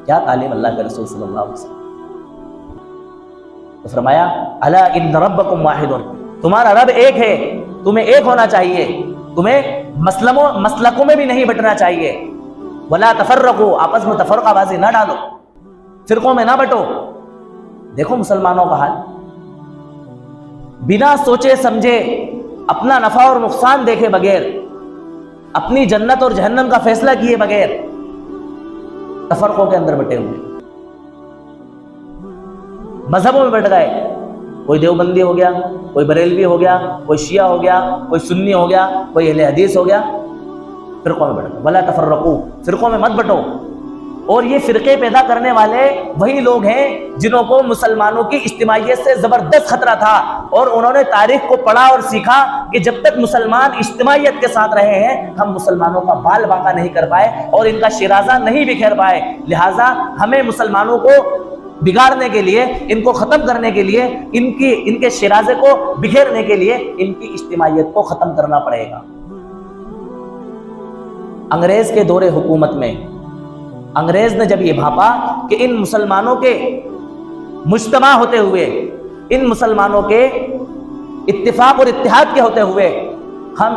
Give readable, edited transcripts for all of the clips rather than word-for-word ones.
کیا تعلیم اللہ کے رسول صلی اللہ علیہ وسلم. تو فرمایا الا ان ربکم واحد، تمہارا رب ایک ہے، تمہیں ایک ہونا چاہیے، تمہیں مسلکوں میں بھی نہیں بٹنا چاہیے. ولا تفرقوا، آپس میں تفرقہ بازی نہ ڈالو، فرقوں میں نہ بٹو. دیکھو مسلمانوں کا حال، بنا سوچے سمجھے، اپنا نفع اور نقصان دیکھے بغیر، اپنی جنت اور جہنم کا فیصلہ کیے بغیر تفرقوں کے اندر بٹے ہوئے، مذہبوں میں بٹ گئے. کوئی دیوبندی ہو گیا، کوئی بریلوی ہو گیا، کوئی شیعہ ہو گیا، کوئی سنی ہو گیا، کوئی اہل حدیث ہو گیا، فرقوں میں بٹ گئے. ولا تفرقوا، فرقوں میں مت بٹو. اور یہ فرقے پیدا کرنے والے وہی لوگ ہیں جنہوں کو مسلمانوں کی اجتماعیت سے زبردست خطرہ تھا، اور انہوں نے تاریخ کو پڑھا اور سیکھا کہ جب تک مسلمان اجتماعیت کے ساتھ رہے ہیں ہم مسلمانوں کا بال باقا نہیں کر پائے اور ان کا شیرازہ نہیں بکھیر پائے. لہٰذا ہمیں مسلمانوں کو بگاڑنے کے لیے، ان کو ختم کرنے کے لیے، ان کے شیرازے کو بکھیرنے کے لیے ان کی اجتماعیت کو ختم کرنا پڑے گا. انگریز کے دور حکومت میں انگریز نے جب یہ بھاپا کہ ان مسلمانوں کے مجتمع ہوتے ہوئے، ان مسلمانوں کے اتفاق اور اتحاد کے ہوتے ہوئے ہم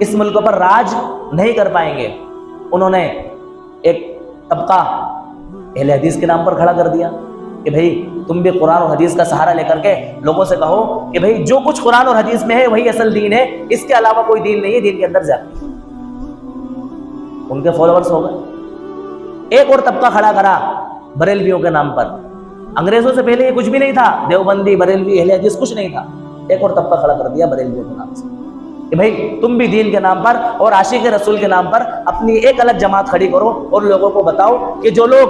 اس ملک پر راج نہیں کر پائیں گے، انہوں نے ایک طبقہ اہل حدیث کے نام پر کھڑا کر دیا کہ بھئی تم بھی قرآن اور حدیث کا سہارا لے کر کے لوگوں سے کہو کہ بھئی جو کچھ قرآن اور حدیث میں ہے وہی اصل دین ہے، اس کے علاوہ کوئی دین نہیں ہے، دین کے اندر زیادتی. ان کے فالوورز ہو گئے. ایک اور طبقہ کھڑا کرا بریلویوں کے نام پر. انگریزوں سے پہلے یہ کچھ بھی نہیں تھا، دیوبندی، بریلوی، اہل حدیث کچھ نہیں تھا. ایک اور طبقہ کھڑا کر دیا بریلویوں کے نام سے کہ بھئی تم بھی دین کے نام پر اور عاشق رسول کے نام پر اپنی ایک الگ جماعت کھڑی کرو اور لوگوں کو بتاؤ کہ جو لوگ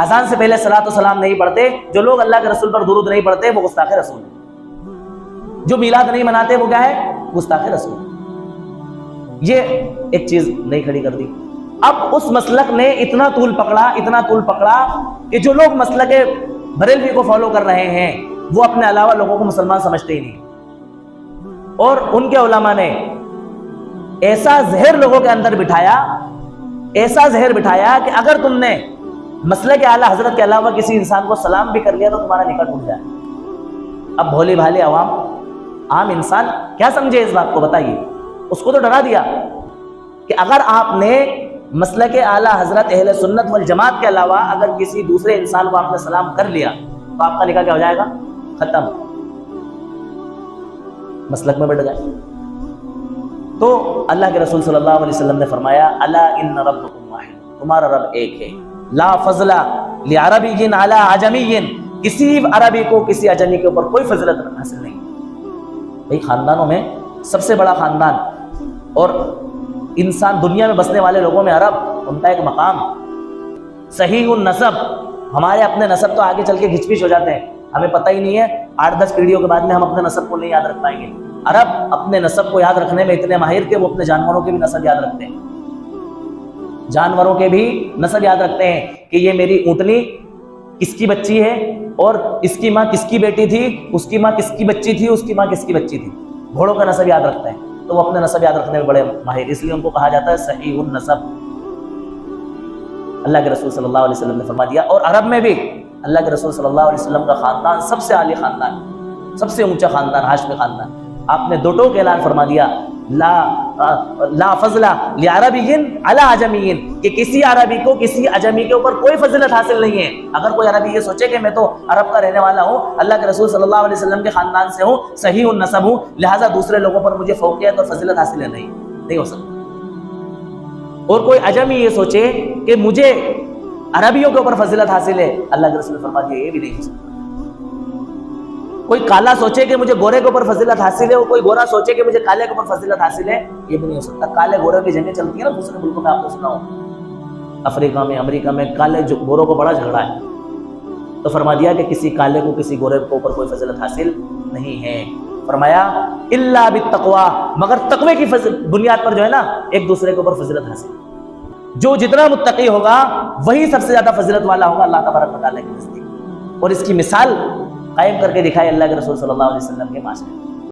اذان سے پہلے صلاۃ و سلام نہیں پڑھتے، جو لوگ اللہ کے رسول پر درود نہیں پڑھتے، وہ گستاخ رسول ہیں. جو میلاد نہیں مناتے وہ کیا ہے؟ گستاخ رسول. یہ ایک چیز نہیں کھڑی کر دی. اب اس مسلک نے اتنا طول پکڑا کہ جو لوگ مسلک بریلوی کو فالو کر رہے ہیں وہ اپنے علاوہ لوگوں کو مسلمان سمجھتے ہی نہیں. اور ان کے علماء نے ایسا زہر لوگوں کے اندر بٹھایا کہ اگر تم نے مسلک اعلیٰ حضرت کے علاوہ کسی انسان کو سلام بھی کر لیا تو تمہارا نکاح ٹوٹ جائے. اب بھولے بھالے عام انسان کیا سمجھے اس بات کو؟ بتائیے. اس کو تو ڈرا دیا کہ اگر آپ نے مسلک اعلیٰ حضرت اہل سنت والجماعت کے علاوہ اگر کسی دوسرے انسان کو آپ نے سلام کر لیا تو آپ کا نکاح کیا ہو جائے گا؟ ختم. مسلک میں بٹ گئے. تو اللہ کے رسول صلی اللہ علیہ وسلم نے فرمایا الا ان ربکم واحد، تمہارا رب ایک ہے. لا فضل لعربی علی عجمی، کسی عربی کو کسی عجمی کے اوپر کوئی فضیلت حاصل نہیں. بھئی خاندانوں میں سب سے بڑا خاندان اور انسان دنیا میں بسنے والے لوگوں میں عرب، ان کا ایک مقام. صحیح النسب، ہمارے اپنے نسب تو آگے چل کے گھچ پچ ہو جاتے ہیں، ہمیں پتہ ہی نہیں ہے، 8-10 پیڑھیوں کے بعد میں ہم اپنے نسب کو نہیں یاد رکھ پائیں گے. عرب اپنے نسب کو یاد رکھنے میں اتنے ماہر کہ وہ اپنے جانوروں کے بھی نسب یاد رکھتے ہیں، جانوروں کے بھی نسب یاد رکھتے ہیں کہ یہ میری اونٹنی کس کی بچی ہے اور اس کی ماں کس کی بیٹی تھی، اس کی ماں کس کی بچی تھی، اس کی ماں کس کی بچی تھی. گھوڑوں کا نسب یاد رکھتے ہیں، تو وہ اپنے نسب یاد رکھنے میں بڑے ماہر، اس لیے ان کو کہا جاتا ہے صحیح النسب. اللہ کے رسول صلی اللہ علیہ وسلم نے فرما دیا. اور عرب میں بھی اللہ کے رسول صلی اللہ علیہ وسلم کا خاندان سب سے عالی خاندان، سب سے اونچا خاندان، ہاشمی خاندان. آپ نے دو ٹوک اعلان فرما دیا لا فضل لعربی علی عجمی، کہ کسی عربی کو کسی عجمی کے اوپر کوئی فضیلت حاصل نہیں ہے. اگر کوئی عربی یہ سوچے کہ میں تو عرب کا رہنے والا ہوں، اللہ کے رسول صلی اللہ علیہ وسلم کے خاندان سے ہوں، صحیح النسب ہوں، لہٰذا دوسرے لوگوں پر مجھے فوقیت اور فضیلت حاصل ہے، نہیں ہو سکتا. اور کوئی عجمی یہ سوچے کہ مجھے عربیوں کے اوپر فضیلت حاصل ہے، اللہ کے رسول نے فرما دیا یہ بھی نہیں ہو سکتا. کوئی کالا سوچے کہ مجھے گورے کے اوپر فضیلت حاصل ہے، اور کوئی گورا سوچے کہ مجھے کالے کے اوپر فضیلت حاصل ہے، یہ بھی نہیں ہو سکتا. کالے گورے کی جنگیں چلتی ہیں نا دوسرے ملکوں میں، آپ نے سنا ہو، افریقہ میں، امریکہ میں کالے گوروں کو بڑا جھگڑا ہے. تو فرما دیا کہ کسی کالے کو کسی گورے کے اوپر کوئی فضیلت حاصل نہیں ہے. فرمایا الا بالتقوی، مگر تقوی کی بنیاد پر جو ہے نا ایک دوسرے کے اوپر فضیلت حاصل. جو جتنا متقی ہوگا وہی سب سے زیادہ فضیلت والا ہوگا اللہ تبارک و تعالیٰ کے نزدیک. اور اس کی مثال قائم کر کے دکھائے اللہ کے رسول صلی اللہ علیہ وسلم کے معاشرے میں.